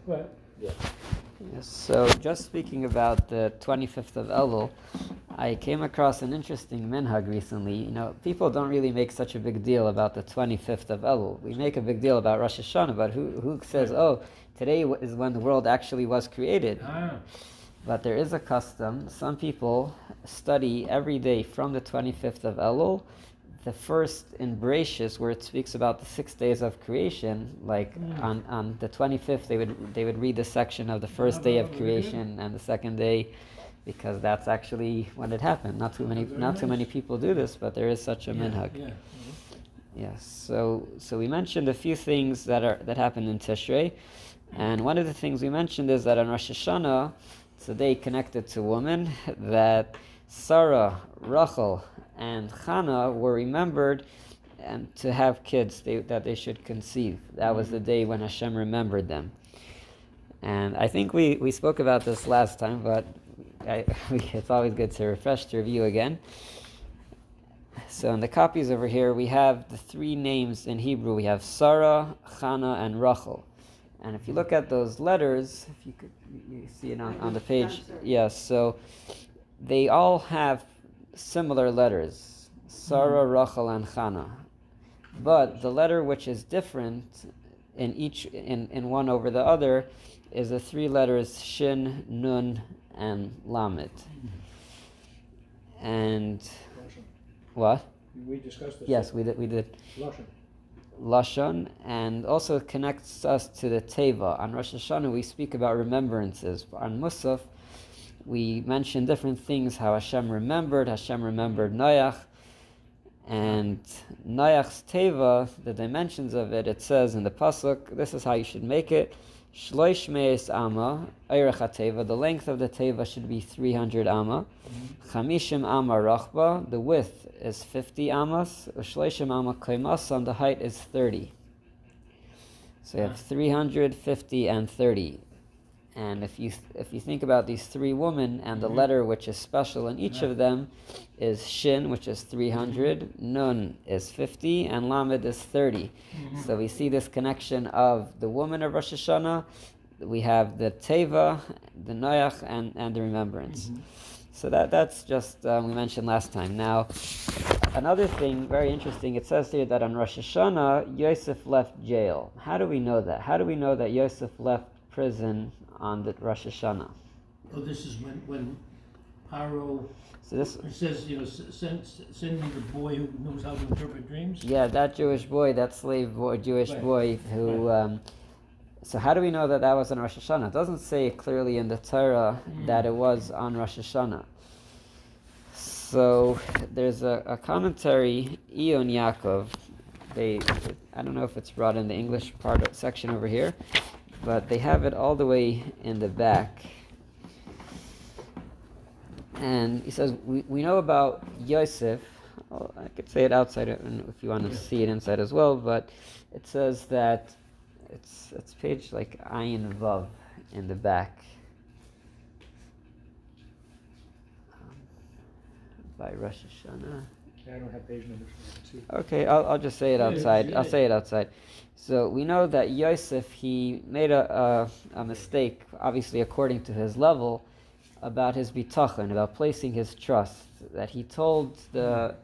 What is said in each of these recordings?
Right. Yeah. Yes, so just speaking about the 25th of Elul, I came across an interesting minhag recently. You know, people don't really make such a big deal about the 25th of Elul. We make a big deal about Rosh Hashanah, but who says, oh, today is when the world actually was created? But there is a custom. Some people study every day from the 25th of Elul, the first in Bereshis, where it speaks about the 6 days of creation. Like on the 25th, they would read the section of the first day of creation and the second day, because that's actually when it happened. Not too many people do this, but there is such a minhag. Yes. So we mentioned a few things that happened in Tishrei, and one of the things we mentioned is that on Rosh Hashanah, it's a day connected to women, that Sarah, Rachel, and Chana were remembered and to have kids that they should conceive. That was the day when Hashem remembered them. And I think we spoke about this last time, but it's always good to review again. So in the copies over here, we have the three names in Hebrew. We have Sarah, Chana, and Rachel. And if you look at those letters, if you could you see it on the page, yes, so they all have similar letters, Sarah, Rachel, and Chana. But the letter which is different in one over the other is the three letters Shin, Nun, and Lamed. And what? We discussed this. Yes, we did. Lashon, and also connects us to the Teva. On Rosh Hashanah, we speak about remembrances. On Musaf, we mention different things, how Hashem remembered Noach, and Noach's Teva, the dimensions of it, it says in the Pasuk, this is how you should make it, Shloish meis ama, Eirech HaTeva, the length of the Teva should be 300 ama, Chamishim ama rachba, the width is 50 amas, Shloishim ama koimasan, the height is 30. So you have 350 and 30. And if you think about these three women and the letter which is special in each of them is Shin, which is 300, Nun is 50, and Lamed is 30. So we see this connection of the woman of Rosh Hashanah. We have the Teva, the Noach, and the remembrance. So that's just we mentioned last time. Now, another thing very interesting. It says here that on Rosh Hashanah, Yosef left jail. How do we know that? How do we know that Yosef left prison on the Rosh Hashanah? Oh, this is when Pharaoh. So this it says, send me the boy who knows how to interpret dreams. Yeah, that Jewish boy, that slave boy, Jewish boy who. So how do we know that was on Rosh Hashanah? It doesn't say clearly in the Torah that it was on Rosh Hashanah. So there's a commentary, Eon Yaakov. I don't know if it's brought in the English section over here, but they have it all the way in the back. And he says, we know about Yosef. Well, I could say it outside if you want to see it inside as well, but it says that it's page like Ayin Vav in the back. By Rosh Hashanah. I don't have page numbers. Okay, I'll just say it outside. I'll say it outside. So we know that Yosef, he made a mistake, obviously according to his level, about his bitachon, about placing his trust. That he told the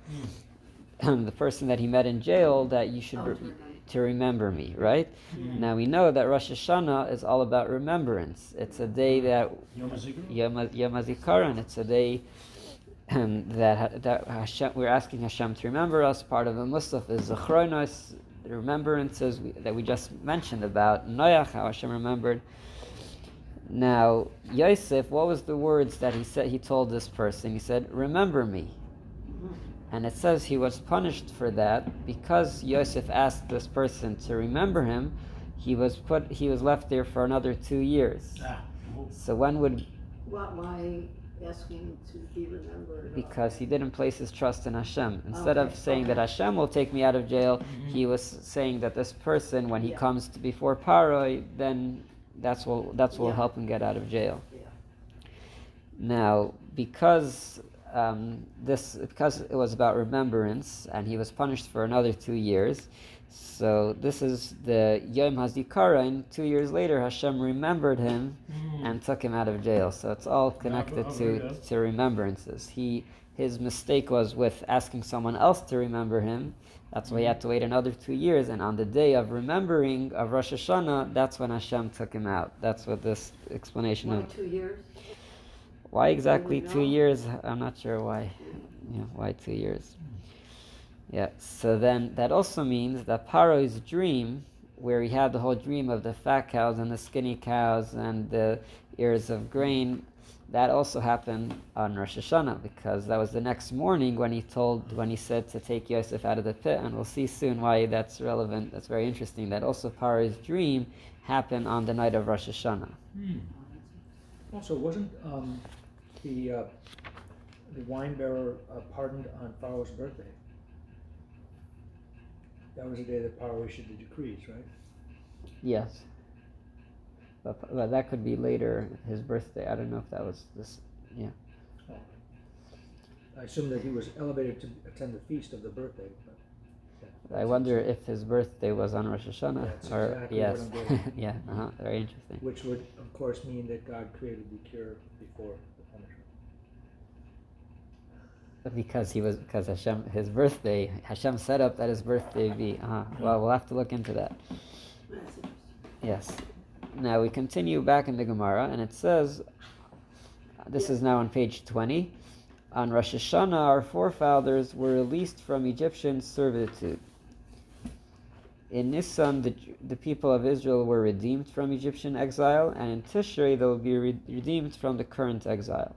person that he met in jail that you should to remember me, right? Now we know that Rosh Hashanah is all about remembrance. It's a day that Yom HaZikaron. It's a day that Hashem, we're asking Hashem to remember us. Part of the Musaf is Zechronos, the remembrances that we just mentioned about Noach, how Hashem remembered. Now, Yosef, what was the words that he said? He told this person, he said, "Remember me." And it says he was punished for that because Yosef asked this person to remember him. He was left there for another 2 years. So when would? Why asking to be remembered? Because he didn't place his trust in Hashem. Instead of saying that Hashem will take me out of jail, he was saying that this person, when he comes to before Pharaoh, then that's what will help him get out of jail. Now, because it was about remembrance, and he was punished for another 2 years, So this is the Yom HaZikaron. 2 years later, Hashem remembered him and took him out of jail. So it's all connected to remembrances. His mistake was with asking someone else to remember him. That's why he had to wait another 2 years. And on the day of remembering of Rosh Hashanah, that's when Hashem took him out. That's what this explanation Why of 2 years? why exactly Do we 2 know? years. I'm not sure why. Yeah, why 2 years? Yeah. So then that also means that Pharaoh's dream, where he had the whole dream of the fat cows and the skinny cows and the ears of grain, that also happened on Rosh Hashanah, because that was the next morning when he said to take Yosef out of the pit, and we'll see soon why that's relevant. That's very interesting. That also Pharaoh's dream happened on the night of Rosh Hashanah. Also, wasn't the wine bearer pardoned on Pharaoh's birthday? That was the day that Pharaoh issued the decrees, right? Yes. But that could be later, his birthday. I don't know if that was this. Yeah. Oh. I assume that he was elevated to attend the feast of the birthday. But I wonder if his birthday was on Rosh Hashanah. That's Or exactly yes. what I'm getting. Yeah. Very interesting. Which would, of course, mean that God created the cure before the punishment. Because Hashem, his birthday, Hashem set up that his birthday be. Well, we'll have to look into that. That's interesting. Yes. Now we continue back in the Gemara, and it says, this is now on page 20, on Rosh Hashanah our forefathers were released from Egyptian servitude. In Nisan the people of Israel were redeemed from Egyptian exile, and in Tishrei they will be redeemed from the current exile.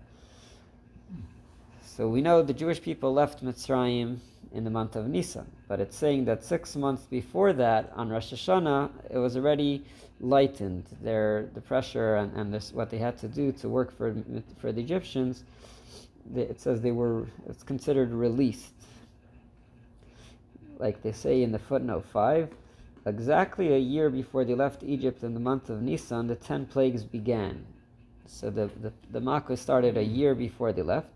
So we know the Jewish people left Mitzrayim in the month of Nisan, but it's saying that 6 months before that, on Rosh Hashanah, it was already lightened. The pressure and this, what they had to do to work for the Egyptians, it says it's considered released. Like they say in the footnote 5, exactly a year before they left Egypt in the month of Nisan, the 10 plagues began. So the Makkah started a year before they left.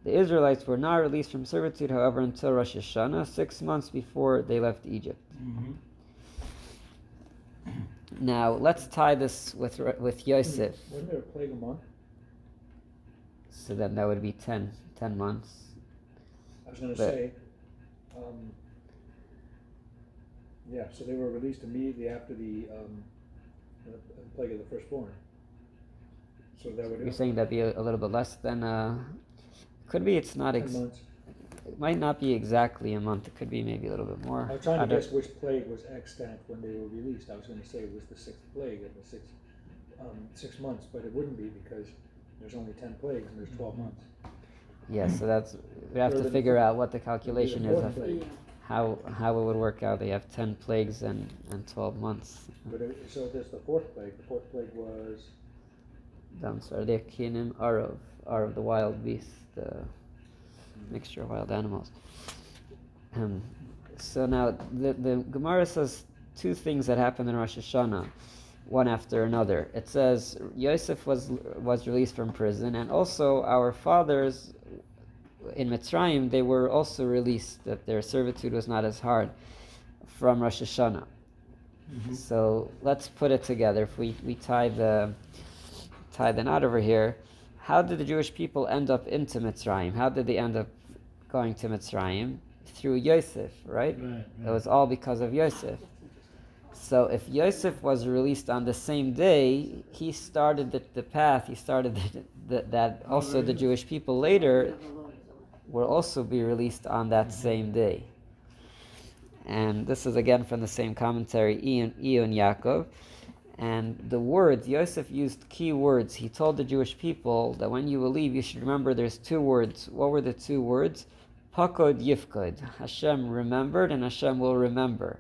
The Israelites were not released from servitude, however, until Rosh Hashanah, 6 months before they left Egypt. Now, let's tie this with Yosef. Wasn't there a plague a month? So then that would be 10 months. I was going to say, yeah, so they were released immediately after the plague of the firstborn. So that would. You're saying that'd be a little bit less than. Could be it's not 10 months. It might not be exactly a month. It could be maybe a little bit more. I was trying to guess which plague was extant when they were released. I was going to say it was the 6th plague in the 6 months, but it wouldn't be because there's only 10 plagues and there's 12 months. Yeah, so we have to figure out what the calculation is of how it would work out. They have 10 plagues and 12 months. But so there's the 4th plague. The 4th plague was Kinim Arov, the wild beast, the mixture of wild animals. So now the Gemara says 2 things that happened in Rosh Hashanah, one after another. It says Yosef was released from prison, and also our fathers in Mitzrayim, they were also released, that their servitude was not as hard from Rosh Hashanah. So let's put it together. If we tie the knot over here, how did the Jewish people end up into Mitzrayim? How did they end up going to Mitzrayim? Through Yosef, right? It was all because of Yosef. So if Yosef was released on the same day, he started the path, he started that also the Jewish people later will also be released on that same day. And this is again from the same commentary, Ion Yaakov. And the words, Yosef used key words. He told the Jewish people that when you will leave, you should remember there's 2 words. What were the 2 words? Pakod Yifkod. Hashem remembered and Hashem will remember.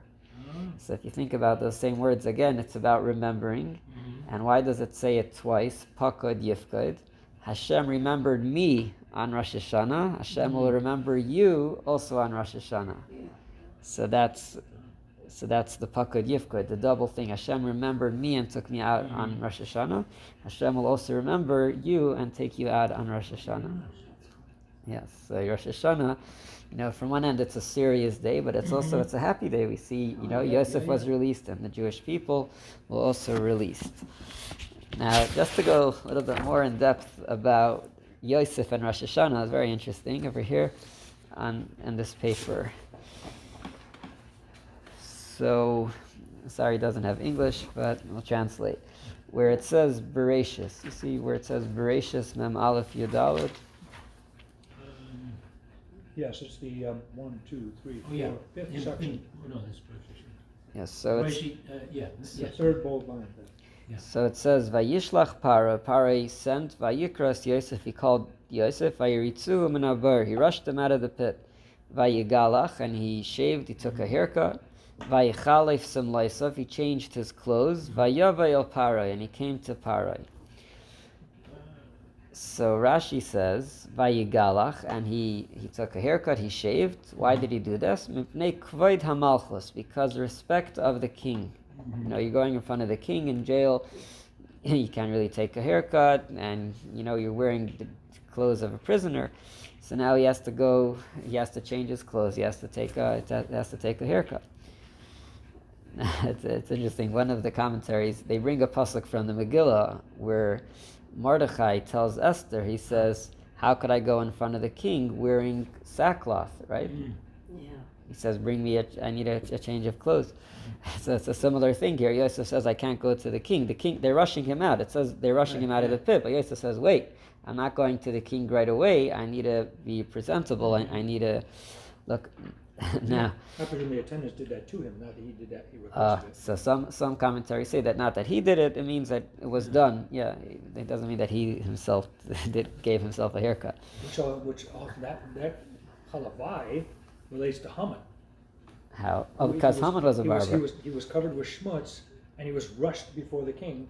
So if you think about those same words again, it's about remembering. And why does it say it twice? Pakod Yifkod. Hashem remembered me on Rosh Hashanah. Hashem will remember you also on Rosh Hashanah. So that's the Pakod Yifkod, the double thing. Hashem remembered me and took me out on Rosh Hashanah. Hashem will also remember you and take you out on Rosh Hashanah. Yes, so Rosh Hashanah, from one end it's a serious day, but it's also it's a happy day. We see, Yosef was released and the Jewish people were also released. Now, just to go a little bit more in depth about Yosef and Rosh Hashanah, is very interesting over here in this paper. So, sorry, it doesn't have English, but we'll translate. Where it says Bereshis, you see where it says Bereshis Mem Aleph Yudalad? Yes, it's the 1, 2, 3, 4, yeah. fifth section. No, that's Bereshit. Yes, so it's It's the third bold line. Yeah. So it says Vayishlach Paro sent Vayikras Yosef, he called Yosef, Vayiritzu Minabar, he rushed him out of the pit. Vayigalach, and he shaved, he took a haircut. Vayichalef Simlaisov, he changed his clothes. Vayavay el Parai, and he came to Parai. So Rashi says, Vayigalach, and he took a haircut, he shaved. Why did he do this? Mipnei kvoid hamalchus, because respect of the king. You're going in front of the king in jail, you can't really take a haircut, and you're wearing the clothes of a prisoner. So now he has to change his clothes, he has to take a haircut. It's interesting. One of the commentaries, they bring a pasuk from the Megillah where Mordechai tells Esther, he says, how could I go in front of the king wearing sackcloth, right? Yeah. He says, I need a change of clothes. So it's a similar thing here. Yosef says, I can't go to the king. They're rushing him out. It says they're rushing him out of the pit. But Yosef says, wait, I'm not going to the king right away. I need to be presentable. I need to look. Now, I presume the attendants did that to him, not that he did that, he requested it. so some commentaries say that not that he did it, it means that it was done. Yeah, it doesn't mean that he himself gave himself a haircut. That halavai relates to Haman. How? Oh, because Haman was a barber. He was covered with schmutz, and he was rushed before the king.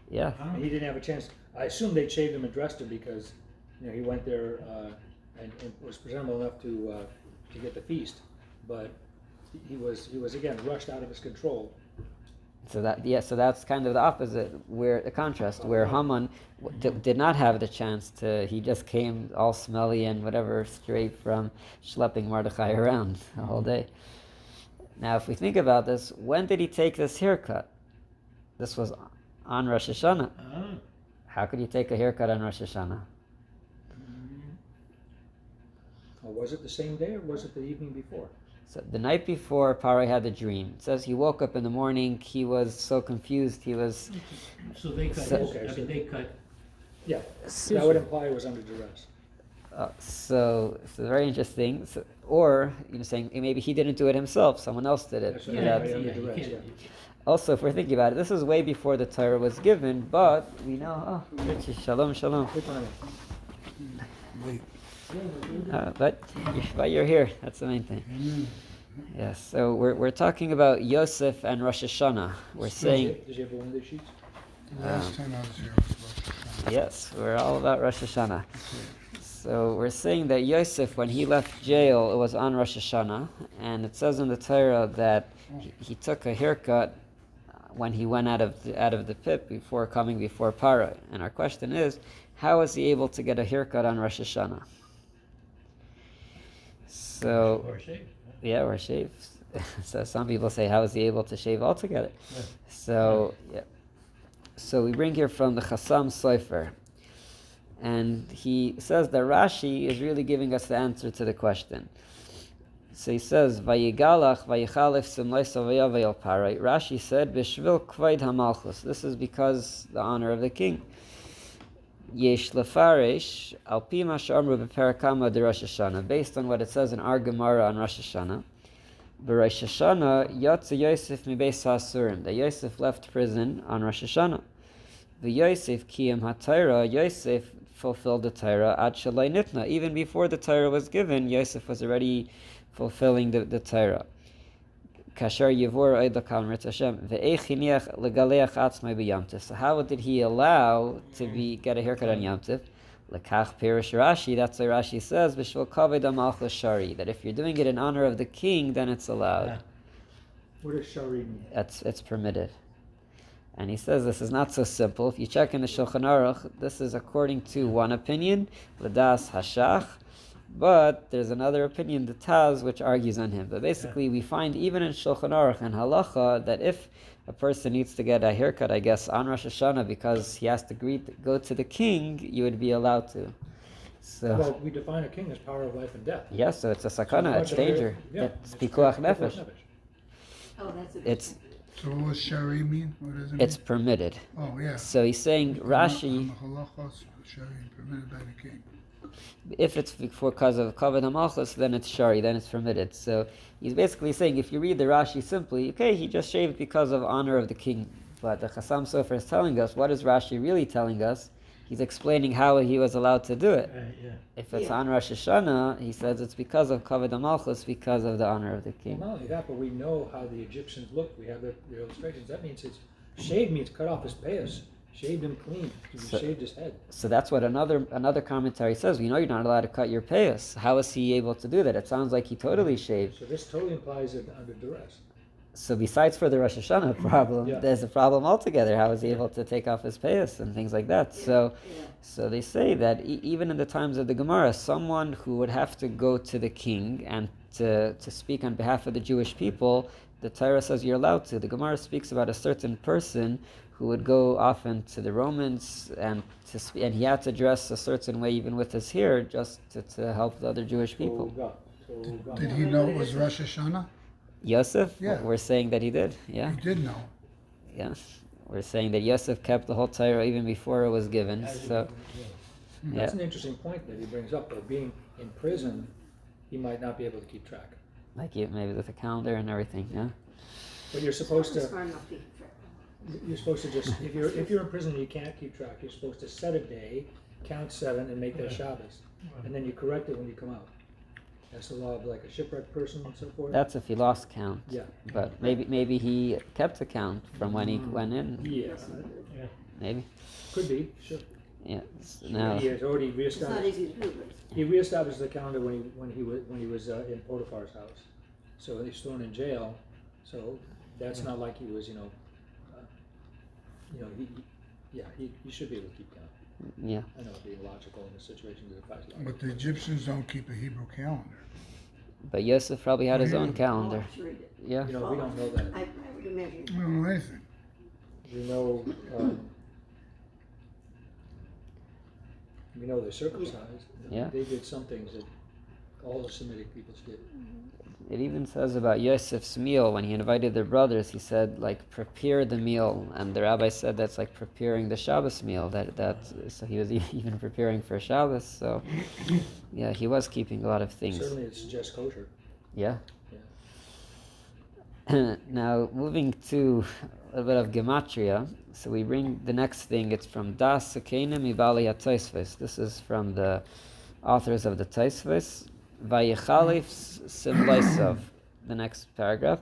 Yeah. And he didn't have a chance. I assume they shaved him and dressed him because, he went there and was presentable enough to get the feast, but he was again rushed out of his control. So that's kind of the opposite, where the contrast, where Haman did not have the chance to. He just came all smelly and whatever, straight from schlepping Mordechai around the whole day. Now, if we think about this, when did he take this haircut? This was on Rosh Hashanah. How could you take a haircut on Rosh Hashanah? Was it the same day or was it the evening before? So the night before, Paro had a dream. It says he woke up in the morning. He was so confused. He was. So they cut. They cut. Yeah, that would imply it was under duress. So very interesting. Or saying maybe he didn't do it himself. Someone else did it. That's right. Under duress, yeah. Also, if we're thinking about it, this is way before the Torah was given. But we know. Shalom. Good timing. But you're here. That's the main thing. Yes. So we're talking about Yosef and Rosh Hashanah. We're saying. Did you have one of these sheets? Last time I was here was Rosh Hashanah. Yes, we're all about Rosh Hashanah. So we're saying that Yosef, when he left jail, it was on Rosh Hashanah, and it says in the Torah that he took a haircut when he went out of the pit before coming before Paro. And our question is, how was he able to get a haircut on Rosh Hashanah? So, Or shave. yeah, or shave. So some people say, how is he able to shave altogether? Yeah. So, yeah. So we bring here from the Chassam Sofer. And he says that Rashi is really giving us the answer to the question. So he says, Vayigalach, Vayichalef, Simlaisa, Vayavayel Parai. Rashi said, Bishvil Kvaid Hamalchus. This is because the honor of the king. Yesh Lefarish, Alpi Mashamru Beparakama de Rosh Hashanah. Based on what it says in our Gemara on Rosh Hashanah. Rosh Hashanah, Yatsa Yosef Mibeis HaSurim. That Yosef left prison on Rosh Hashanah. The Yosef Kiyam HaTorah, Yosef fulfilled the Torah ad Shalai Nitna. Even before the Torah was given, Yosef was already fulfilling the Torah. Kasher Yivor Eidakal Mirat Hashem ve'echiniach legaleach atzmai b'Yom. So how did he allow to get a haircut on Yom Tov? Lekach Pirish Rashi. That's why Rashi says b'shvil kaved amalchus shari. That if you're doing it in honor of the king, then it's allowed. What does shari mean? It's permitted. And he says this is not so simple. If you check in the Shulchan Aruch, this is according to one opinion, L'das Hashach, but there's another opinion, the Taz, which argues on him. But basically, we find even in Shulchan Aruch and Halacha that if a person needs to get a haircut, I guess, on Rosh Hashanah because he has to go to the king, you would be allowed to. So, Well, we define a king as power of life and death. yes, so it's a sakana, So it's danger. yeah, It's pikuach nefesh. Oh, that's a good It's point. So what does shari mean? What does it mean? it's permitted. Oh, yeah. So he's saying Rashi, On the halachos, shari permitted by the king. if it's for cause of kavod hamalchus, then it's shari, then it's permitted. So he's basically saying if you read the Rashi simply, okay, he just shaved because of honor of the king. But the Chassam Sofer is telling us, what is Rashi really telling us? He's explaining how he was allowed to do it. Yeah. If it's Yeah. on Rosh Hashanah, he says it's because of kavod hamalchus, because of the honor of the Well, king. not only that, but we know how the Egyptians looked. We have the illustrations. That means shaved means cut off his payas, shaved him clean. He So- shaved his head. So that's what another commentary says. We know you're not allowed to cut your payas. How is he able to do that? It sounds like he totally shaved. So this totally implies it under duress. So besides for the Rosh Hashanah problem, Yeah. there's a problem altogether. How is he able to take off his payas and things like that? So, Yeah. so they say that even in the times of the Gemara, someone who would have to go to the king and to speak on behalf of the Jewish people, the Torah says you're allowed to. The Gemara speaks about a certain person who would go often to the Romans and and he had to dress a certain way even with his hair just to help the other Jewish people. Did he know it was Rosh Hashanah? Yosef, Yeah. we're saying that he did. Yeah. He did know. Yeah, we're saying that Yosef kept the whole Torah even before it was given. So, yeah, That's an interesting point that he brings up. Though being in prison, he might not be able to keep track. like maybe with a calendar and everything. Yeah, But you're supposed It's to. far enough to keep track. You're supposed to just if you're in prison and you can't keep track, you're supposed to set a day, count 7, and make that Shabbos, and then you correct it when you come out. That's the law of like a shipwrecked person and so forth. that's if he lost count. Yeah. But maybe he kept a count from when he went in. Yeah, Yes, he did. Maybe. could be. Sure. Yeah. Now, He has already It's not reestablished. easy to do, but He reestablished the calendar when he was in Potiphar's house. So he's thrown in jail. So that's not like he was he should be able to keep count. yeah. I know being logical in this situation because it applies logic. But the Egyptians don't keep a Hebrew calendar. But Yosef probably had his own calendar. I'm sure he did. Yeah. We don't know that. I would imagine. I don't know anything. We know they're circumcised. Yeah. They did some things that all the Semitic peoples did. It even says about Yosef's meal when he invited their brothers. He said, like, prepare the meal, and the rabbi said that's like preparing the Shabbos meal. So he was even preparing for Shabbos. So, yeah, he was keeping a lot of things. Certainly, it suggests kosher. Yeah. Yeah. Now moving to a bit of gematria. So we bring the next thing. It's from Das Sakena Mibali HaTosfos. This is from the authors of the Tosfos. Vayichalif Simlaisov, the next paragraph.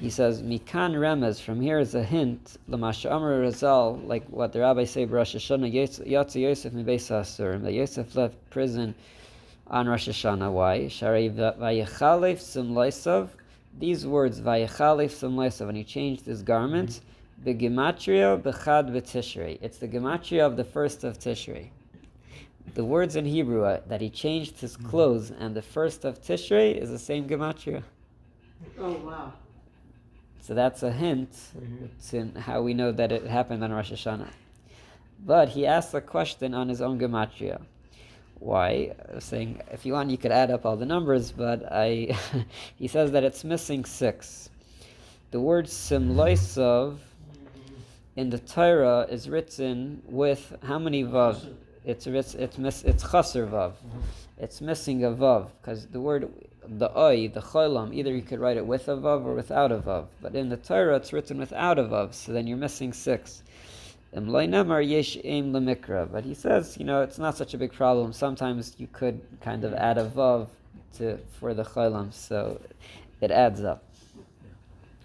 He says, Mikan Remez, from here is a hint, Lamasha Amr Razal, like what the rabbis say, Rosh Hashanah, Yatsa Yosef Mibeis HaSurim, that Yosef left prison on Rosh Hashanah. Why? Shari Vayichalif Simlaisov, these words, Vayichalif Simlaisov, and he changed his garments, Begematria Bechad B'Tishrei. It's the gematria of the first of Tishrei. The words in Hebrew that he changed his clothes and the first of Tishrei is the same gematria. Oh, wow. So that's a hint to how we know that it happened on Rosh Hashanah. But he asked a question on his own gematria. Why? I was saying, if you want, you could add up all the numbers, but he says that it's missing 6. The word Simloisov in the Torah is written with how many vav? It's chaser vav. It's missing a vav because the word the cholam, either you could write it with a vav or without a vav. But in the Torah, it's written without a vav, so then you're missing 6. But he says, it's not such a big problem. Sometimes you could kind of add a vav for the cholam, so it adds up.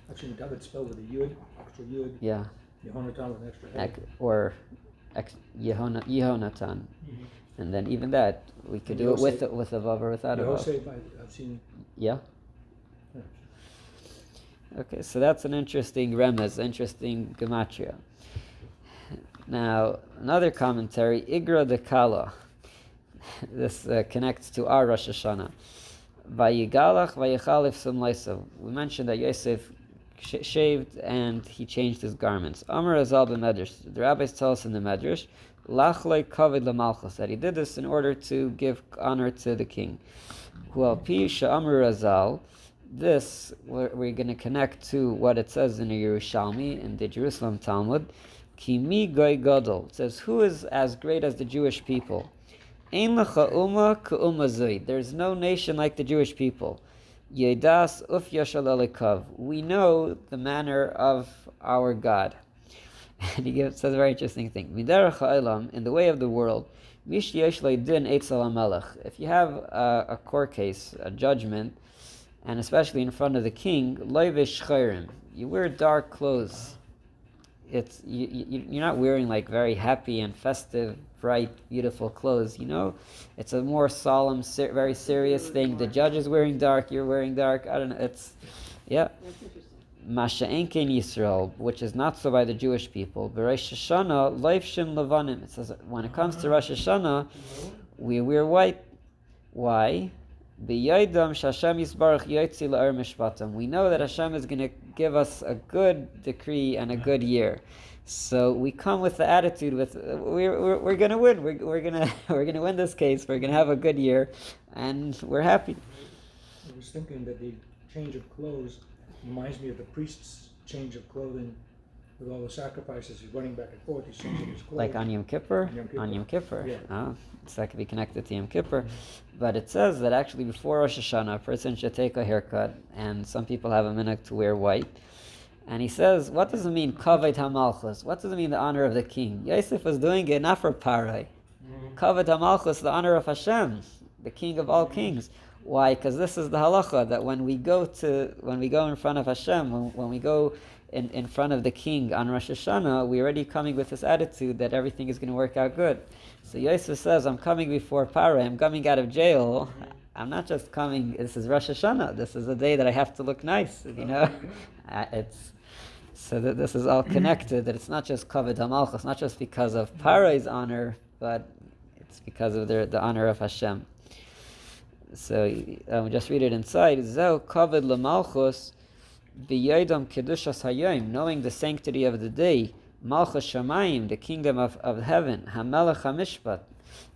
Actually, David spelled with a yud, extra yud. Yeah. Yehonatan with an extra head. Or Yehonatan. And then even that, we could do it with a vav or without a vav. Yosef, I've seen. Yeah. Okay, so that's an interesting remez, interesting gematria. Now, another commentary, Igra de Kala. This connects to our Rosh Hashanah. Vayigalach vayichalif sumlaisav. We mentioned that Yosef shaved and he changed his garments. Amar Azal b'medrash. The rabbis tell us in the medrash, lachlei kavod lamalchus, that he did this in order to give honor to the king. Hual pi she'amar Azal. This we're going to connect to what it says in the Yerushalmi in the Jerusalem Talmud. Ki mi goy gadol. It says, who is as great as the Jewish people? Ein lecha umma k'umma zui. There's no nation like the Jewish people. Yedas uf yashal elikav. We know the manner of our God. And he says a very interesting thing. Miderach ha'olam, in the way of the world, mish yesh din eitzel hamelech. If you have a court case, a judgment, and especially in front of the king, loivish chayrim, you wear dark clothes. It's you're not wearing like very happy and festive, bright, beautiful clothes. It's a more solemn, very serious thing. The judge is wearing dark, you're wearing dark. I don't know. It's That's interesting. Masha Enkein Yisrael, which is not so by the Jewish people. Rosh Hashanah leifshin levanim. It says when it comes to Rosh Hashanah, we wear white. Why? B'yaydam sh'Hashem yisbarach yotzi la'er mishpatam. We know that Hashem is going to give us a good decree and a good year, so we come with the attitude with we're going to win. We're going to win this case. We're going to have a good year, and we're happy. I was thinking that the change of clothes reminds me of the priest's change of clothing with all the sacrifices. He's running back and forth. He's changing his clothes. Like on Yom Kippur? On Yom Kippur. Yeah. Oh, so that could be connected to Yom Kippur. But it says that actually before Rosh Hashanah, a person should take a haircut, and some people have a minhag to wear white. And he says, what does it mean, kavod hamalchus? What does it mean, the honor of the king? Yosef was doing it not for Pharaoh. Kavod hamalchus, the honor of Hashem, the king of all kings. Why? Because this is the halacha, that when we go in front of Hashem, when we go in front of the king on Rosh Hashanah, we're already coming with this attitude that everything is going to work out good. So Yosef says, I'm coming before Pharaoh, I'm coming out of jail. I'm not just coming, this is Rosh Hashanah, this is a day that I have to look nice, this is all connected, that it's not just kavod hamalchus, it's not just because of Pharaoh's honor, but it's because of the honor of Hashem. So we just read it inside. Zeu kavod lamalchus b'yodam kedushas hayom, knowing the sanctity of the day. Malchus shamayim, the kingdom of heaven. Hamelech hamishpat,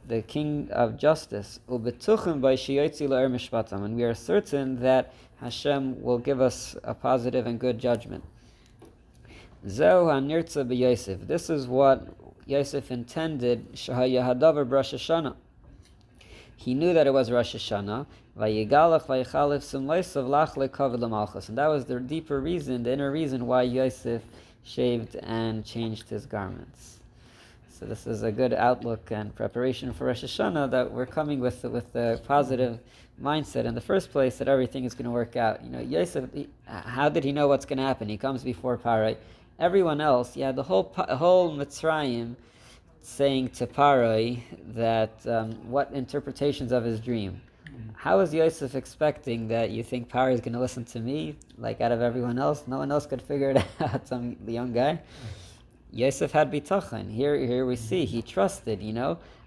the king of justice. Ubetuchim b'shiyotzi la'er mishpatam, and we are certain that Hashem will give us a positive and good judgment. Zeu hanirtza b'Yosef. This is what Yosef intended. Shahayahadavar b'Rosh Hashanah. He knew that it was Rosh Hashanah. Vayigalach vayichalif sumleisav lachlei kavod lamalchus, and that was the deeper reason, the inner reason why Yosef shaved and changed his garments. So this is a good outlook and preparation for Rosh Hashanah, that we're coming with the positive mindset in the first place, that everything is going to work out. Yosef, how did he know what's going to happen? He comes before Pharaoh. Everyone else, the whole Mitzrayim saying to Pharaoh that what interpretations of his dream. How is Yosef expecting that you think Pharaoh is going to listen to me, like out of everyone else? No one else could figure it out, the young guy. Yosef had bitachon. Here we see, he trusted,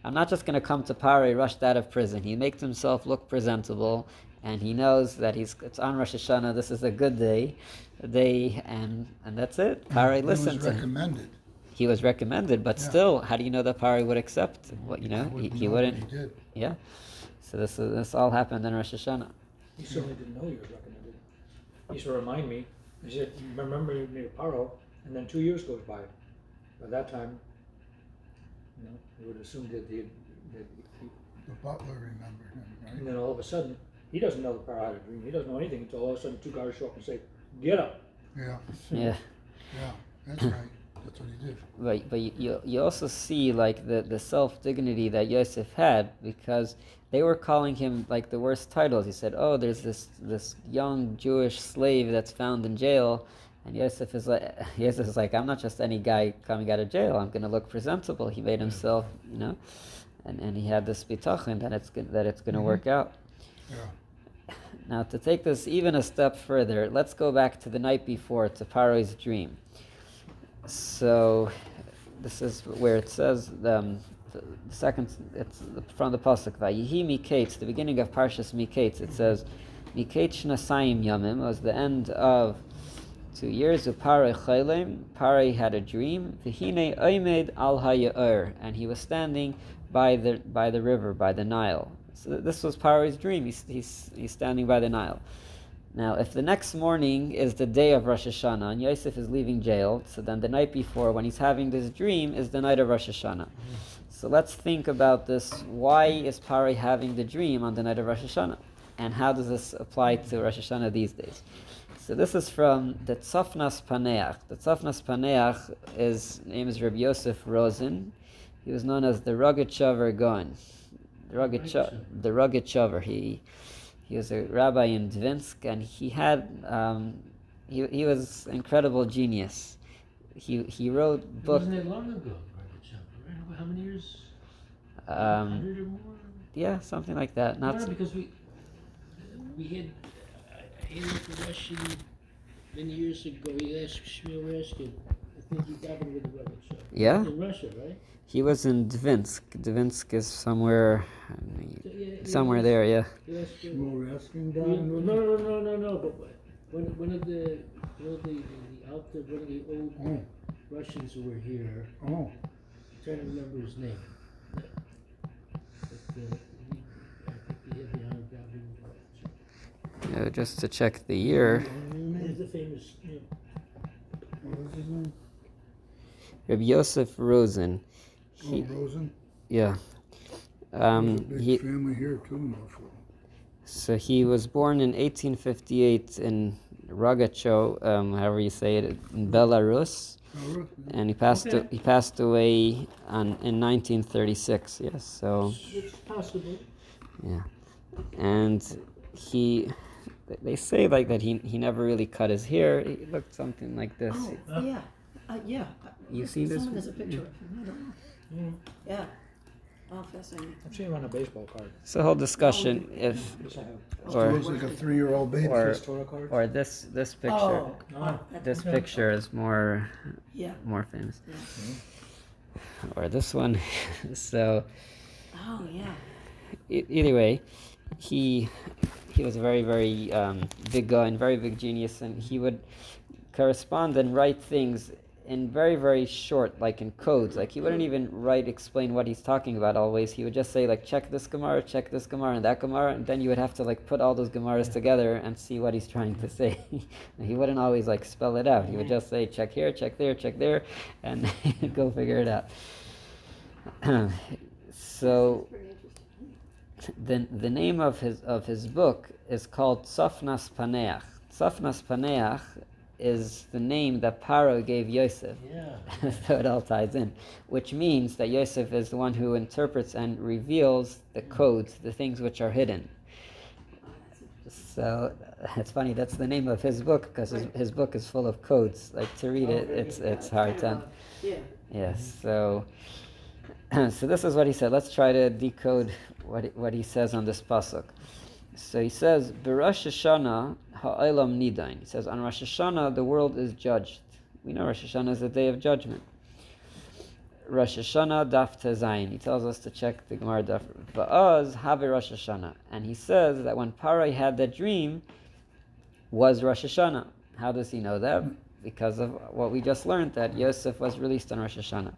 I'm not just going to come to Pharaoh rushed out of prison. He makes himself look presentable, and he knows that it's on Rosh Hashanah, this is a good day, and that's it. Pharaoh listened to him. He was recommended, but still, how do you know that Pharaoh would accept? He wouldn't. He did. Yeah. So this all happened in Rosh Hashanah. He certainly didn't know he was recommended. He used to remind me. He said, "Remember me, Pharaoh," and then 2 years goes by. By that time, you would assume that The butler remembered him, right? and then all of a sudden, he doesn't know that Pharaoh had a dream. He doesn't know anything until all of a sudden 2 guys show up and say, "Get up." Yeah, Yeah. that's right. That's what he did. Right, but you also see like the self-dignity that Yosef had, because they were calling him like the worst titles. He said, "Oh, there's this young Jewish slave that's found in jail," and Yosef is like, "I'm not just any guy coming out of jail. I'm going to look presentable." He made himself, and he had this bitachon that it's going to work out. Yeah. Now, to take this even a step further, let's go back to the night before, to Paro's dream. So, this is where it says, the second, it's from the pasuk, Vayihi Miketz, the beginning of Parshas Miketz, it says, Miketz Shnasayim Yamim, was the end of 2 years. Upare Chaylem, Pare had a dream. V'hine Oymed al Haya'ur, and he was standing by the river, by the Nile. So this was Paro's dream. He's standing by the Nile. Now, if the next morning is the day of Rosh Hashanah and Yosef is leaving jail, so then the night before, when he's having this dream, is the night of Rosh Hashanah. So let's think about this. Why is Pare having the dream on the night of Rosh Hashanah? And how does this apply to Rosh Hashanah these days? So this is from the Tzofnas Paneach. The Tzofnas Paneach, his name is Rabbi Yosef Rosen. He was known as the Rugged Shaver Gaon. The Rugged Shaver. He was a rabbi in Dvinsk, and he had he was incredible genius. He wrote books. Wasn't it long ago, Robert Shepard, right? How many years? 100 or more? Yeah, something like that. No, because we had I had a Russian many years ago. He asked Shmuel Raskin. I think he got him with the Robert Shepard. Yeah? In Russia, right? He was in Dvinsk. Dvinsk is somewhere there, yeah. Shmuel Raskin No, down in But one of the old Russians who were here. Oh, I'm trying to remember his name. But, I think he had the honor of God being with Robert Shepard. Just to check the year. He's a famous. what was his name? Rabbi Yosef Rosen. Rosen? Yeah. There's a big family here too in Buffalo. So he was born in 1858 in Rogacho, however you say it, in Belarus, and he passed away in 1936. Yes, so It's possible. yeah, and they say like that he never really cut his hair. He looked something like this. Oh, yeah, yeah. You seen this? Someone has a picture of him, I don't know. Yeah. Oh, fascinating. I've seen him on a baseball card. It's a whole discussion if Yes, I have. He or looks like a 3-year-old baby. Or- His Torah cards. or this picture. Oh, wow, This that's- picture is more Yeah. famous. Yeah. Or this one. So Oh, yeah. either way, he was a very, very big guy and very big genius, and he would correspond and write things in very, very short, like in codes. Like he wouldn't even explain what he's talking about always. He would just say like, check this Gemara, and that Gemara, and then you would have to like put all those Gemaras together and see what he's trying to say. He wouldn't always like spell it out. He would just say, check here, check there, check there, and go figure it out. So Very interesting. the name of his book is called Tzofnas Paneach. Tzofnas Paneach is the name that Pharaoh gave Yosef. Yeah. So it all ties in, which means that Yosef is the one who interprets and reveals the codes, the things which are hidden. So it's funny, that's the name of his book, because his book is full of codes. Like to read it, it's hard to. Yeah. Yes, so this is what he said. Let's try to decode what he says on this pasuk. So he says, "B'Rosh Hashanah ha'olam nidain." He says, on Rosh Hashanah the world is judged. We know Rosh Hashanah is the day of judgment. Rosh Hashanah daf tezayin. He tells us to check the Gemara daf. Va'az have Rosh Hashanah, and he says that when Pharaoh had that dream, was Rosh Hashanah. How does he know that? Because of what we just learned, that Yosef was released on Rosh Hashanah.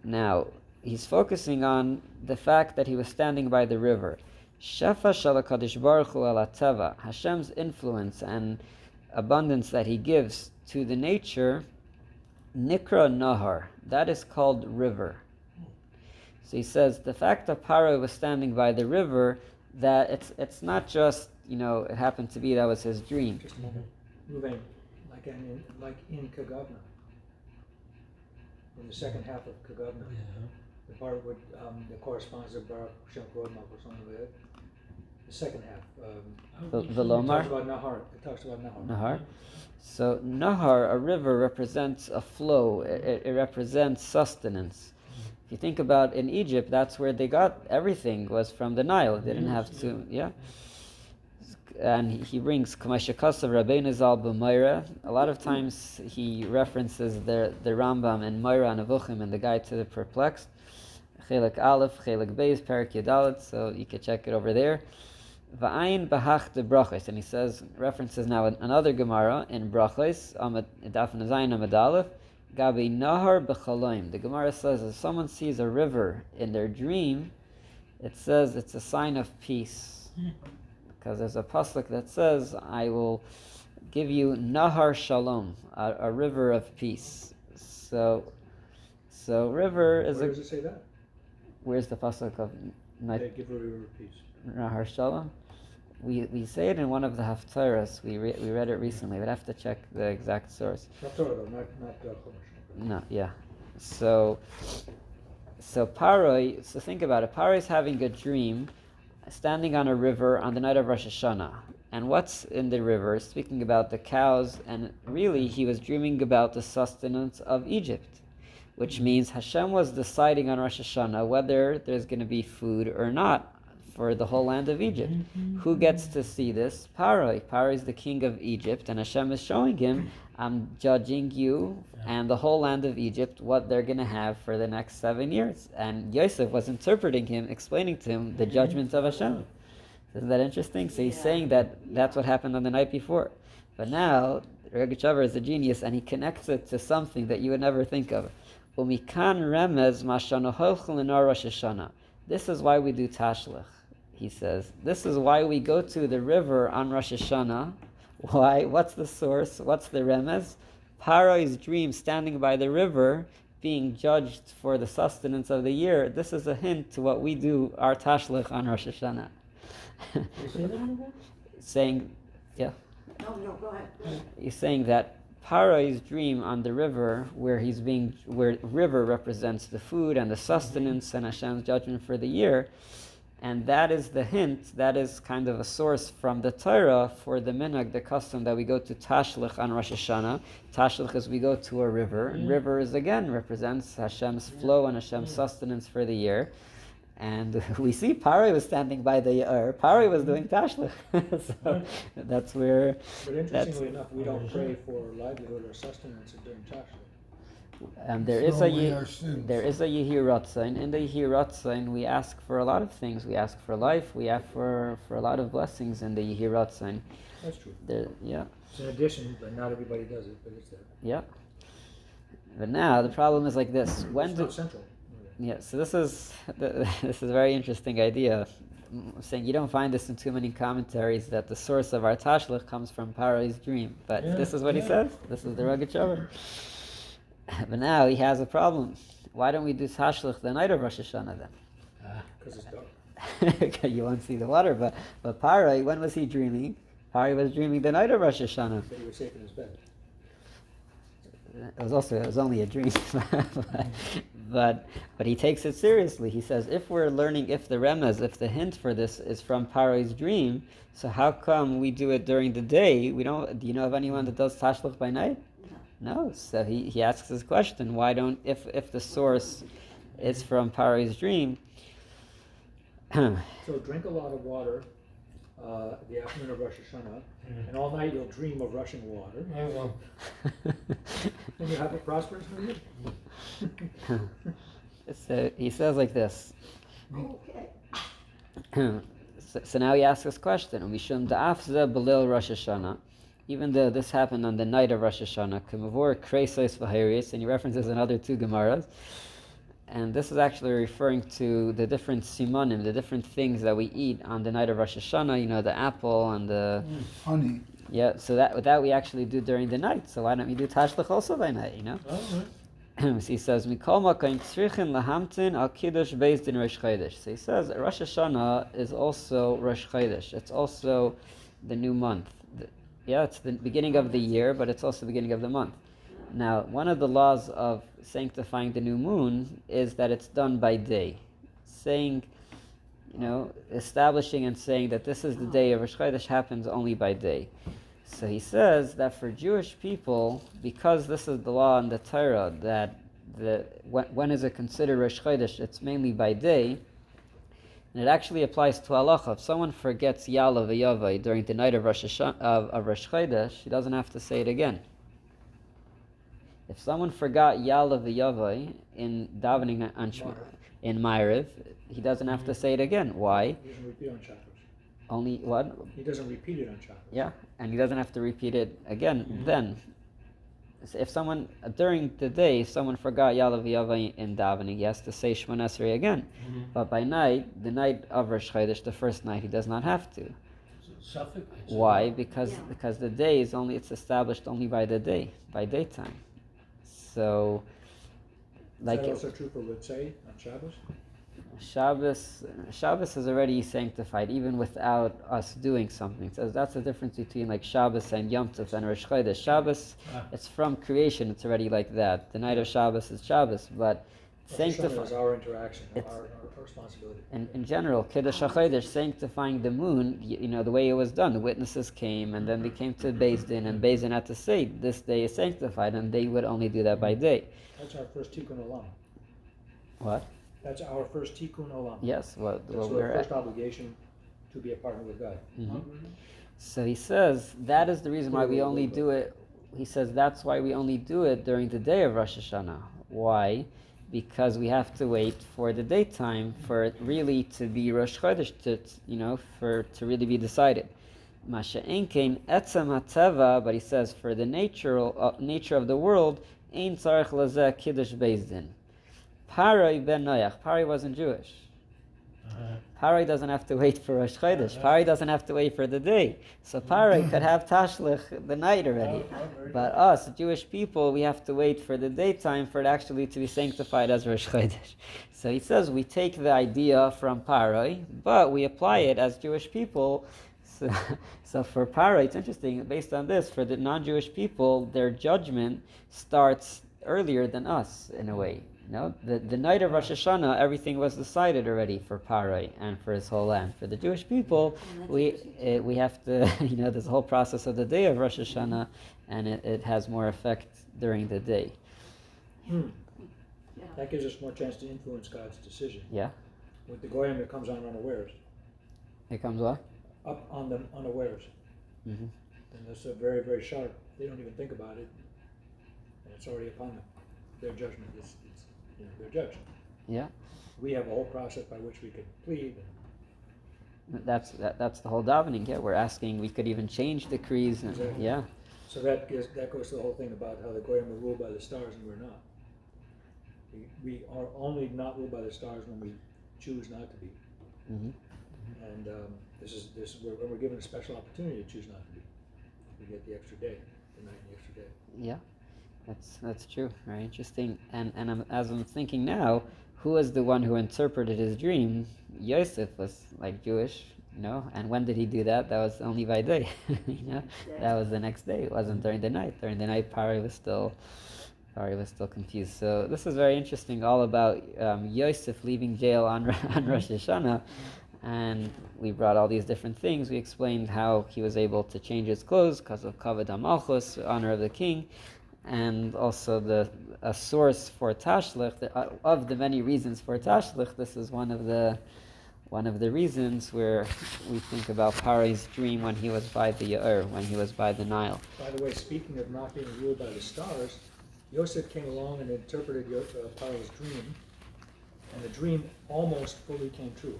Now he's focusing on the fact that he was standing by the river. Shefa shel HaKadosh Baruch Hu ala teva, Hashem's influence and abundance that he gives to the nature, nikra nahar, that is called river. So he says the fact that Pharaoh was standing by the river, that it's not just, it happened to be that was his dream. Just a moment. Ruvain, like in Kagavna. In the second half of Kagavna, the part that corresponds to Baruch Shem Kod or something like that. The second half. The It Lomar. talks about Nahar. It talks about Nahar. Nahar. So Nahar, a river, represents a flow. It represents sustenance. If you think about in Egypt, that's where they got everything, was from the Nile. They didn't have to, and he brings Kamashakasav Rabbeinu Zal b'Moira. A lot of times he references the Rambam and Moira and Avuchim and the Guide to the Perplexed. Chelik Aleph, Chelik Beis, Perik Yedalit, so you can check it over there. Va'ayin bahach de brachos, and he says, references now another Gemara in brachos, Daf Nazayin Amud Aleph, Gabi Nahar b'Chaloim. The Gemara says if someone sees a river in their dream, it says it's a sign of peace. Because there's a pasuk that says, I will give you Nahar Shalom, a river of peace. So river is Where does it say that? Where's the pasuk of They give a river of peace. Nahar Shalom? We say it in one of the Haftarahs. We read it recently. We'd have to check the exact source. Not Torah though, not Chumash. No, yeah. So Pharaoh, so think about it. Pharaoh is having a dream, standing on a river on the night of Rosh Hashanah. And what's in the river? Speaking about the cows, and really he was dreaming about the sustenance of Egypt, which means Hashem was deciding on Rosh Hashanah whether there's going to be food or not for the whole land of Egypt. Who gets to see this? Pharaoh. Pharaoh is the king of Egypt, and Hashem is showing him, I'm judging you and the whole land of Egypt, what they're going to have for the next 7 years. And Yosef was interpreting him, explaining to him the judgment of Hashem. Isn't that interesting? So he's saying that that's what happened on the night before. But now, Rogachover is a genius, and he connects it to something that you would never think of. Umikan remez mashanohochel in Rosh Hashanah. This is why we do Tashlich. He says, this is why we go to the river on Rosh Hashanah. Why? What's the source? What's the remez? Pharaoh's dream standing by the river, being judged for the sustenance of the year. This is a hint to what we do, our Tashlich on Rosh Hashanah. Saying, yeah. No, go ahead. He's saying that Pharaoh's dream on the river, where river represents the food and the sustenance and Hashem's judgment for the year, and that is the hint, that is kind of a source from the Torah for the minhag, the custom that we go to Tashlich on Rosh Hashanah. Tashlich is we go to a river, and river is again represents Hashem's flow and Hashem's sustenance for the year. And we see Pharaoh was standing by the Yair. Pharaoh was doing Tashlich. So that's where... But interestingly enough, we don't pray for livelihood or sustenance during Tashlich. There is a Yehi Ratzain. In the Yehi Ratzain, we ask for a lot of things. We ask for life. We ask for a lot of blessings in the Yehi Ratzain. That's true. Yeah. It's an addition, but not everybody does it, but it's there. Yeah. But now the problem is like this. It's not central. Yeah, so this is a very interesting idea. I'm saying you don't find this in too many commentaries that the source of our Tashlich comes from Pharaoh's dream. But this is what he says. This is the Rogachover. But now he has a problem. Why don't we do Tashlich the night of Rosh Hashanah then? Because it's dark. You won't see the water. But Pharaoh, when was he dreaming? Pharaoh was dreaming the night of Rosh Hashanah. But he was safe in his bed. It was only a dream. But he takes it seriously. He says, if we're learning, if the remez, if the hint for this is from Pharaoh's dream, so how come we do it during the day? Do you know of anyone that does Tashlich by night? No. So he asks this question, why don't, if the source is from Pharaoh's dream. So drink a lot of water the afternoon of Rosh Hashanah, and all night you'll dream of rushing water. And you have a prosperous New Year. So he says like this. Okay. So now he asks this question, Mishum da'afza belil Rosh Hashanah. Even though this happened on the night of Rosh Hashanah, K'mavor Kreisos v'Hairis, and he references another two Gemaras. And this is actually referring to the different simanim, the different things that we eat on the night of Rosh Hashanah, the apple and the... honey. Yeah, so that we actually do during the night. So why don't we do Tashlich also by night, So he says, Mikol Makayim Tzrichin Lahamtin Al Kiddush based in Rosh Chodesh. So he says, Rosh Hashanah is also Rosh Chodesh. It's also the new month. It's the beginning of the year, but it's also the beginning of the month. Now, one of the laws of sanctifying the new moon is that it's done by day. Saying, establishing and saying that this is the day of Rosh Chodesh happens only by day. So he says that for Jewish people, because this is the law in the Torah, that when is it considered Rosh Chodesh, it's mainly by day, And it actually applies to halacha. If someone forgets Yala v'Yavai during the night of Rosh Hashanah, of Rosh Chodesh, he doesn't have to say it again. If someone forgot Yala v'Yavai in davening on in Ma'ariv, he doesn't have to say it again. Why? He doesn't repeat on Shabbos. Only what? He doesn't repeat it on Shabbos. Yeah, and he doesn't have to repeat it again then. So if someone, during the day, if someone forgot Yala v'Yavai in davening, he has to say Shemona Esrei again. But by night, the night of Rosh Chodesh, the first night, he does not have to. Suffolk? Why? Because Yeah. because the day is only, it's established only by the day, by daytime. So, like Is that also true for Ritzay on Shabbos? Shabbos is already sanctified even without us doing something. So that's the difference between like Shabbos and Yom Tov and Rosh Chodesh. Shabbos, it's from creation. It's already like that. The night of Shabbos is Shabbos, but Rosh Hashanah sanctify. is our interaction, It's- our responsibility. In general, Kiddush HaChodesh, sanctifying the moon, the way it was done, the witnesses came, and then they came to Beis Din, and Beis Din had to say, this day is sanctified, and they would only do that by day. That's our first tikkun olam. What? That's our first tikkun olam. Yes, what That's our we're first at. obligation to be a partner with God. Mhm. So he says, that is the reason why we only do it. He says, that's why we only do it during the day of Rosh Hashanah. Why? Because we have to wait for the daytime for it really to be Rosh Chodesh, to really be decided. Masha Enkein etzem hateva, but he says for the nature of the world, ein tzarich lazeh kiddush beis din. Parai ben Noach. Parai wasn't Jewish. Parai doesn't have to wait for Rosh Chodesh. Parai doesn't have to wait for the day. So Parai could have Tashlich the night already. But us, Jewish people, we have to wait for the daytime for it actually to be sanctified as Rosh Chodesh. So he says we take the idea from Parai, but we apply it as Jewish people. So for Parai, it's interesting, based on this, for the non-Jewish people, their judgment starts earlier than us, in a way. The night of Rosh Hashanah, everything was decided already for Parai and for his whole land. For the Jewish people, we have to, there's a whole process of the day of Rosh Hashanah, and it has more effect during the day. That gives us more chance to influence God's decision. Yeah? With the Goyim, it comes on unawares. It comes what? Up on them unawares. Mm-hmm. And that's very, very sharp. They don't even think about it. And it's already upon them. Their judgment is they're judged. Yeah? We have a whole process by which we could plead. That's the whole davening. Yeah, we're asking. We could even change decrees. And, Exactly. yeah. So that goes to the whole thing about how the Goyim are ruled by the stars and we're not. We are only not ruled by the stars when we choose not to be. Mm-hmm. And this is when we're given a special opportunity to choose not to be. We get the extra day, the night and the extra day. Yeah, that's true. Very interesting. And as I'm thinking now, who was the one who interpreted his dream? Yosef was like Jewish, And when did he do that? That was only by day, That was the next day. It wasn't during the night. During the night, Pari was still confused. So this is very interesting. All about Yosef leaving jail on Rosh Hashanah. And we brought all these different things. We explained how he was able to change his clothes because of Kavod HaMalchus, honor of the king, and also a source for Tashlich. Of the many reasons for Tashlich, this is one of the reasons where we think about Pari's dream when he was by the Nile. By the way, speaking of not being ruled by the stars, Yosef came along and interpreted Pharaoh's dream, and the dream almost fully came true.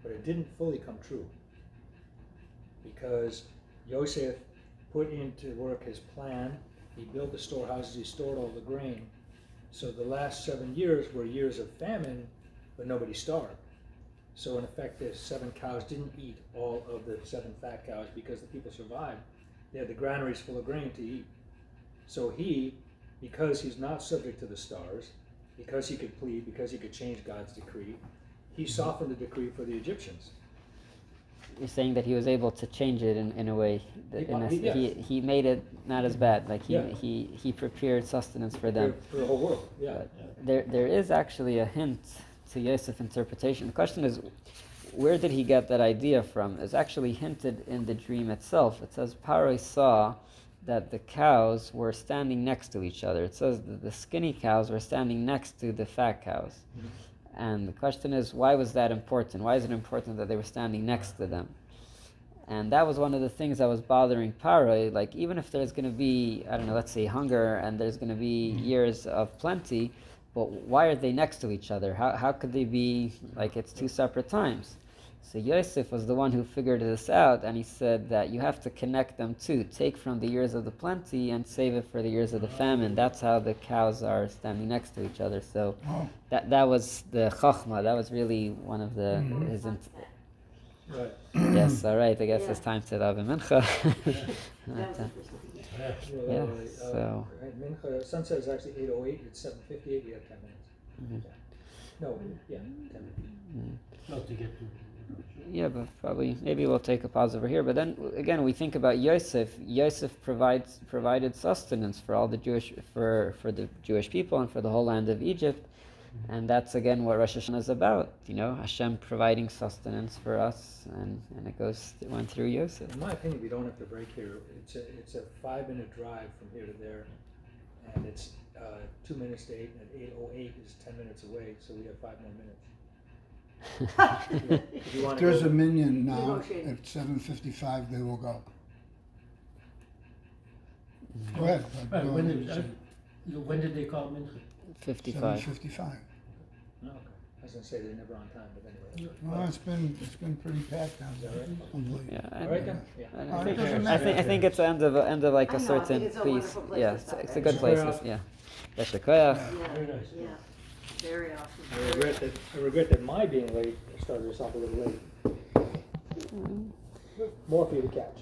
But it didn't fully come true because Yosef put into work his plan. He built the storehouses, he stored all the grain. So the last 7 years were years of famine, but nobody starved. So in effect, the 7 cows didn't eat all of the 7 fat cows because the people survived. They had the granaries full of grain to eat. So he, because he's not subject to the stars, because he could plead, because he could change God's decree, he softened the decree for the Egyptians. You're saying that he was able to change it in a way. Yes. He made it not as bad. Like Yeah. he prepared sustenance for them. For the whole world, yeah. There is actually a hint to Yosef's interpretation. The question is, where did he get that idea from? It's actually hinted in the dream itself. It says Pharaoh saw that the cows were standing next to each other. It says that the skinny cows were standing next to the fat cows. Mhm. And the question is, why was that important? Why is it important that they were standing next to them? And that was one of the things that was bothering Pharaoh. Like, even if there's going to be, I don't know, let's say hunger, and there's going to be years of plenty, but why are they next to each other? How could they be, like, it's two separate times? So Yosef was the one who figured this out, and he said that you have to connect them too. Take from the years of the plenty and save it for the years of the famine. That's how the cows are standing next to each other. So Oh, that was the chachma. That was really one of the his. Right. Yes, all right. I guess Yeah. it's time to daven mincha. That was interesting. Yeah, Well, so- right, Mincha, sunset is actually 8:08, it's 7:58, we have 10 minutes. Mhm. No, yeah, 10 minutes. Not to get to. Yeah, but probably maybe we'll take a pause over here. But then again, we think about Yosef. Yosef provided sustenance for all the Jewish for the Jewish people and for the whole land of Egypt, and that's again what Rosh Hashanah is about. You know, Hashem providing sustenance for us, and it went through Yosef. In my opinion, we don't have to break here, it's a 5-minute drive from here to there, and it's 2 minutes to 8, and 8:08 is 10 minutes away, so we have 5 more minutes. If you wanna there's go- a minion now, Negotiate. at 7:55 they will go. Go ahead. Right, go when ahead, did, say. when did they call mincha? 55. 7:55. No, okay. I was gonna say they're never on time, but anyway. Well, it's been pretty packed down Is that there. right? Unbelievable. Yeah, All right then, yeah. I Oh, it think, doesn't I think matter. it's the end of like I a know, I certain think it's a piece. wonderful place Yeah, to stop, it's a good place. actually. Yeah. Yeshikoyach. Yeah, Very nice. yeah, very awesome. I regret that my being late started us off a little late. More for you to catch.